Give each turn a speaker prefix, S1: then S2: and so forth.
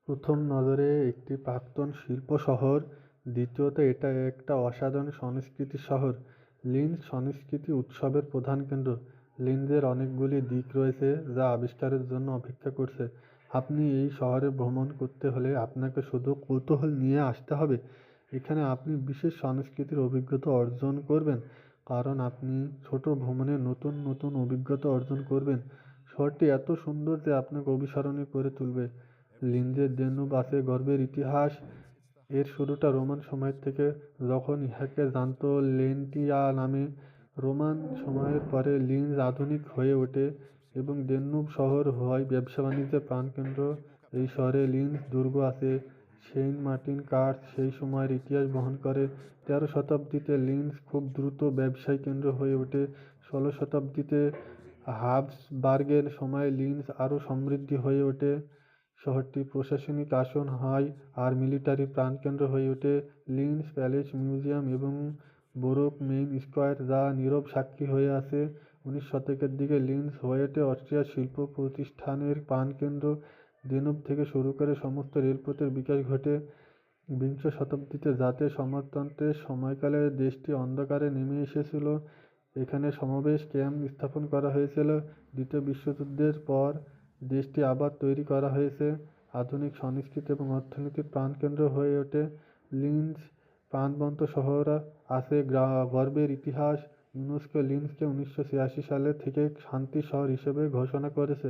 S1: প্রথম নজরে একটি প্রাক্তন শিল্প শহর, দ্বিতীয়ত এটা একটা অসাধারণ সংস্কৃতি শহর। লিনস সংস্কৃতি উৎসবের প্রধান কেন্দ্র। লিনজের অনেকগুলি দিক রয়েছে যা আবিষ্কারের জন্য অপেক্ষা করছে। আপনি এই শহরে ভ্রমণ করতে হলে আপনাকে শুধু কৌতূহল নিয়ে আসতে হবে। এখানে আপনি বিশেষ সংস্কৃতির অভিজ্ঞতা অর্জন করবেন, কারণ আপনি ছোট ভ্রমণে নতুন নতুন অভিজ্ঞতা অর্জন করবেন। শহরটি এত সুন্দর যে আপনাকে অভিস্মরণীয় করে তুলবে। লিন্ডসে ডেন্যুব আছে গর্ভের ইতিহাস। এর শুরুটা রোমান সময়ের থেকে, যখন ইহাকে জানতো লেন্টিয়া নামে। রোমান সময়ের পরে লিন্ডস আধুনিক হয়ে ওঠে এবং ডেন্যুব শহর হয় ব্যবসা বাণিজ্যের প্রাণকেন্দ্র। এই শহরে লিন্ডস দুর্গ আছে। সেন্ট মার্টিন কার্স সেই সময়ের ইতিহাস বহন করে। 13 শতাব্দীতে লিন্ডস খুব দ্রুত ব্যবসায়ী কেন্দ্র হয়ে ওঠে। 16 শতাব্দীতে হাবসবার্গের সময় লিন্ডস আরও সমৃদ্ধ হয়ে ওঠে। শহরটি প্রশাসনিক আসন হয় আর মিলিটারি প্রাণকেন্দ্র হয়ে ওঠে। লিন্ডস প্যালেস, মিউজিয়াম এবং বোরোক মেইন স্কোয়ার যা নীরব সাক্ষী হয়ে আছে। 19 শতকের দিকে লিন্ডস হয়ে ওঠে অস্ট্রিয়ার শিল্প প্রতিষ্ঠানের প্রাণকেন্দ্র। ডেনুব থেকে শুরু করে সমস্ত রেলপথের বিকাশ ঘটে। 20 শতাব্দীতে জাতীয় সমাজতন্ত্রের সময়কালে দেশটি অন্ধকারে নেমে এসেছিল। এখানে সমাবেশ ক্যাম্প স্থাপন করা হয়েছিল। দ্বিতীয় বিশ্বযুদ্ধের পর দেশটি আবার তৈরি করা হয়েছে। আধুনিক সংস্কৃতি এবং অর্থনীতির প্রাণকেন্দ্র হয়ে ওঠে লিন্ডস। প্রাণবন্ত শহর আছে গর্বের ইতিহাস। ইউনেস্কো লিন্ডসকে 1986 সালে থেকে শান্তি শহর হিসেবে ঘোষণা করেছে।